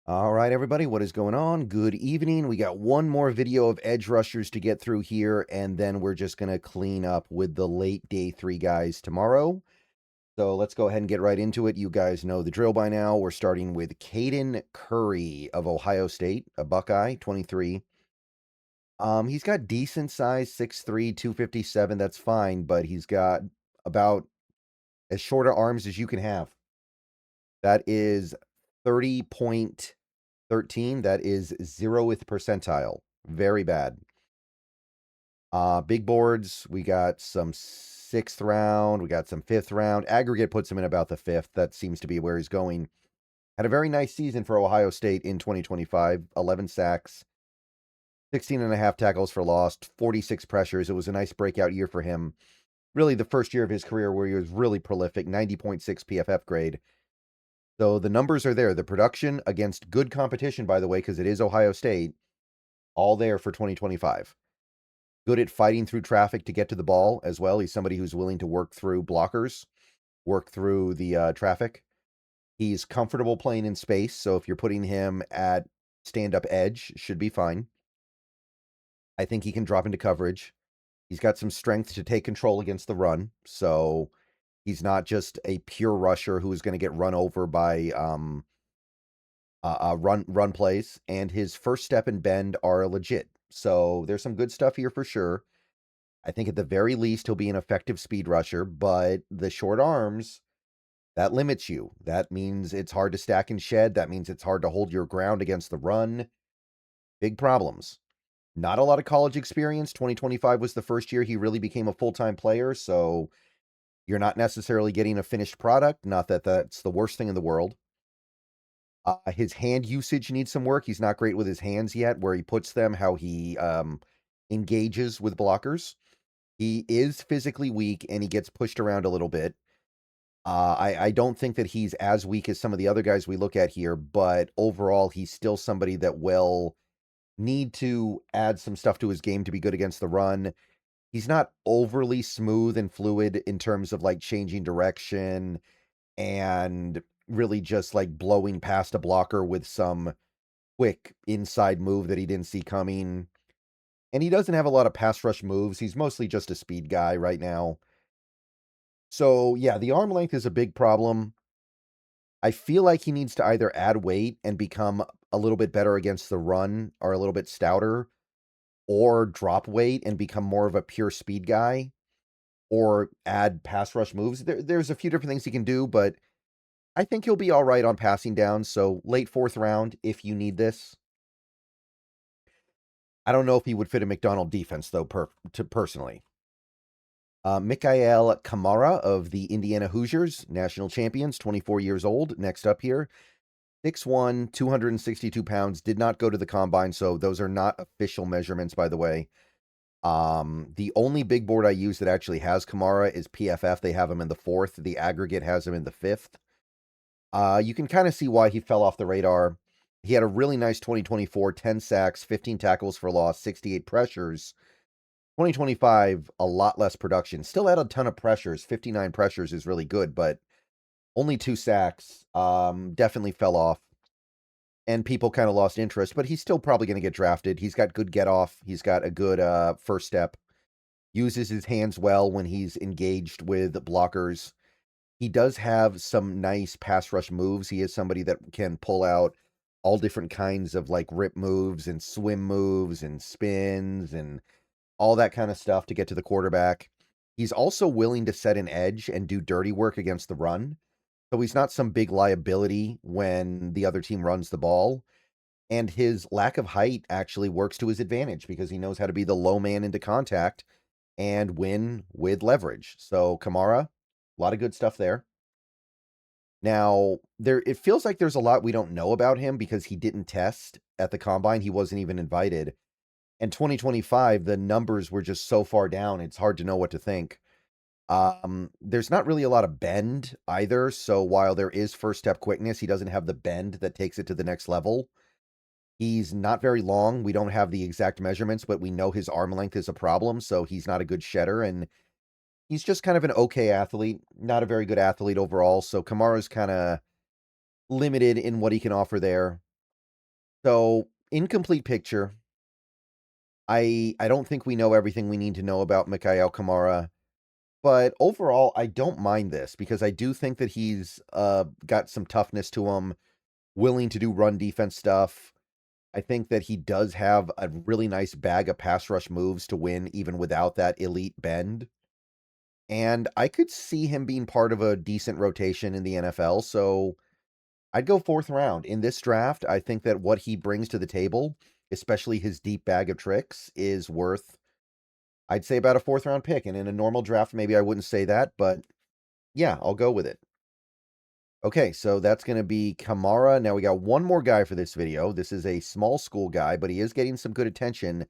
All right, everybody, what is going on? Good evening. We got one more video of edge rushers to get through here, and then we're just going to clean up with the late day 3 guys tomorrow. So let's go ahead and get right into it. You guys know the drill by now. We're starting with Kaden Curry of Ohio State, a Buckeye, 23. He's got decent size, 6'3", 257. That's fine, but he's got about as short of arms as you can have. That is 30.13. That is 0th percentile. Very bad. Big boards, we got some 6th round, we got some 5th round. Aggregate puts him in about the 5th. That seems to be where he's going. Had a very nice season for Ohio State in 2025. 11 sacks, 16 and a half tackles for loss, 46 pressures. It was a nice breakout year for him. Really the first year of his career where he was really prolific, 90.6 PFF grade. So the numbers are there. The production against good competition, by the way, because it is Ohio State, all there for 2025. Good at fighting through traffic to get to the ball as well. He's somebody who's willing to work through blockers, work through the traffic. He's comfortable playing in space, so if you're putting him at stand-up edge, should be fine. I think he can drop into coverage. He's got some strength to take control against the run, so he's not just a pure rusher who is going to get run over by run plays. And his first step and bend are legit. So there's some good stuff here for sure. I think at the very least he'll be an effective speed rusher, but the short arms, that limits you. That means it's hard to stack and shed. That means it's hard to hold your ground against the run. Big problems. Not a lot of college experience. 2025 was the first year he really became a full-time player, so you're not necessarily getting a finished product. Not that that's the worst thing in the world. His hand usage needs some work. He's not great with his hands yet, where he puts them, how he engages with blockers. He is physically weak, and he gets pushed around a little bit. I don't think that he's as weak as some of the other guys we look at here, but overall, he's still somebody that will need to add some stuff to his game to be good against the run. He's not overly smooth and fluid in terms of like changing direction and really just like blowing past a blocker with some quick inside move that he didn't see coming. And he doesn't have a lot of pass rush moves. He's mostly just a speed guy right now. So, yeah, the arm length is a big problem. I feel like he needs to either add weight and become a little bit better against the run or a little bit stouter, or drop weight and become more of a pure speed guy, or add pass rush moves. There's a few different things he can do, but I think he'll be all right on passing down. So late 4th round, if you need this. I don't know if he would fit a McDonald defense, though, personally. Mikail Kamara of the Indiana Hoosiers, national champions, 24 years old. Next up here, 6'1", 262 pounds, did not go to the combine, so those are not official measurements, by the way. The only big board I use that actually has Kamara is PFF. They have him in the 4th. The aggregate has him in the 5th. You can kind of see why he fell off the radar. He had a really nice 2024, 10 sacks, 15 tackles for loss, 68 pressures. 2025, a lot less production. Still had a ton of pressures. 59 pressures is really good, but only 2 sacks. Definitely fell off. And people kind of lost interest, but he's still probably going to get drafted. He's got good get off. He's got a good first step. Uses his hands well when he's engaged with blockers. He does have some nice pass rush moves. He is somebody that can pull out all different kinds of like rip moves and swim moves and spins and all that kind of stuff to get to the quarterback. He's also willing to set an edge and do dirty work against the run. So he's not some big liability when the other team runs the ball. And his lack of height actually works to his advantage because he knows how to be the low man into contact and win with leverage. So Kamara, a lot of good stuff there. Now, it feels like there's a lot we don't know about him because he didn't test at the combine. He wasn't even invited. And 2025, the numbers were just so far down, it's hard to know what to think. There's not really a lot of bend either. So while there is first step quickness, he doesn't have the bend that takes it to the next level. He's not very long. We don't have the exact measurements, but we know his arm length is a problem. So he's not a good shedder. And he's just kind of an okay athlete, not a very good athlete overall. So Kamara's kind of limited in what he can offer there. So, incomplete picture. I don't think we know everything we need to know about Mikail Kamara, but overall, I don't mind this because I do think that he's got some toughness to him, willing to do run defense stuff. I think that he does have a really nice bag of pass rush moves to win even without that elite bend. And I could see him being part of a decent rotation in the NFL, so I'd go 4th round. In this draft, I think that what he brings to the table, especially his deep bag of tricks, is worth, I'd say, about a 4th round pick. And in a normal draft, maybe I wouldn't say that, but yeah, I'll go with it. Okay, so that's going to be Kamara. Now we got one more guy for this video. This is a small school guy, but he is getting some good attention.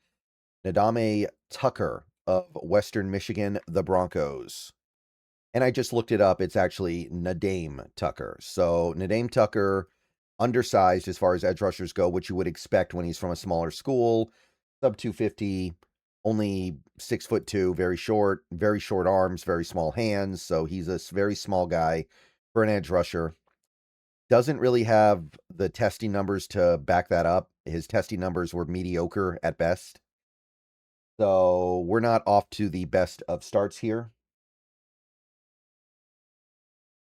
Nadame Tucker of Western Michigan, the Broncos. And I just looked it up. It's actually Nadame Tucker. So Nadame Tucker, undersized as far as edge rushers go, which you would expect when he's from a smaller school. Sub 250, only 6'2", very short arms, very small hands. So he's a very small guy for an edge rusher. Doesn't really have the testing numbers to back that up. His testing numbers were mediocre at best. So we're not off to the best of starts here.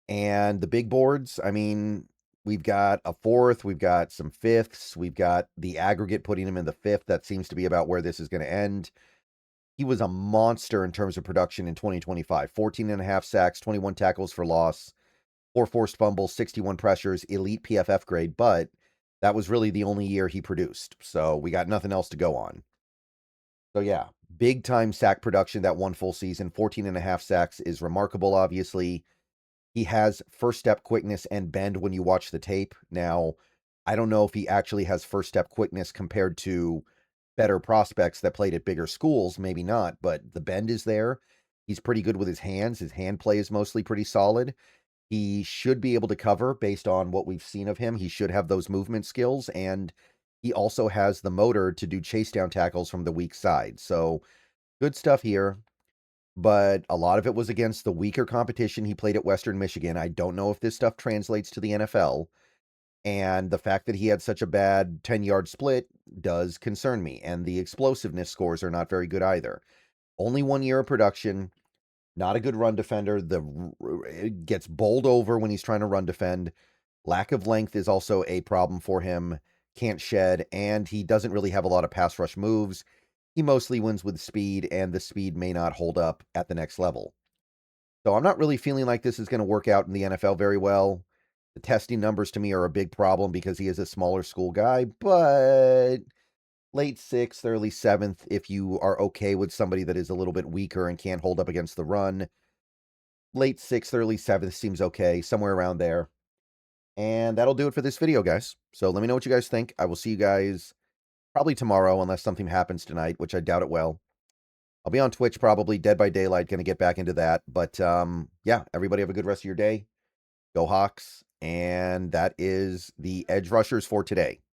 And the big boards, I mean, we've got a 4th, we've got some 5ths, we've got the aggregate putting him in the 5th. That seems to be about where this is going to end. He was a monster in terms of production in 2025. 14.5 sacks, 21 tackles for loss, 4 forced fumbles, 61 pressures, elite PFF grade, but that was really the only year he produced. So we got nothing else to go on. So yeah, big time sack production that one full season. 14.5 sacks is remarkable, obviously. He has first step quickness and bend when you watch the tape. Now, I don't know if he actually has first step quickness compared to better prospects that played at bigger schools. Maybe not, but the bend is there. He's pretty good with his hands. His hand play is mostly pretty solid. He should be able to cover based on what we've seen of him. He should have those movement skills, and he also has the motor to do chase down tackles from the weak side. So good stuff here. But a lot of it was against the weaker competition he played at Western Michigan. I don't know if this stuff translates to the NFL. And the fact that he had such a bad 10-yard split does concern me. And the explosiveness scores are not very good either. Only 1 year of production. Not a good run defender. It gets bowled over when he's trying to run defend. Lack of length is also a problem for him. Can't shed. And he doesn't really have a lot of pass rush moves. He mostly wins with speed, and the speed may not hold up at the next level. So I'm not really feeling like this is going to work out in the NFL very well. The testing numbers to me are a big problem because he is a smaller school guy, but late 6th, early 7th, if you are okay with somebody that is a little bit weaker and can't hold up against the run. Late 6th, early 7th seems okay, somewhere around there. And that'll do it for this video, guys. So let me know what you guys think. I will see you guys probably tomorrow, unless something happens tonight, which I doubt it will. I'll be on Twitch probably, Dead by Daylight, going to get back into that. But yeah, everybody have a good rest of your day. Go Hawks. And that is the Edge Rushers for today.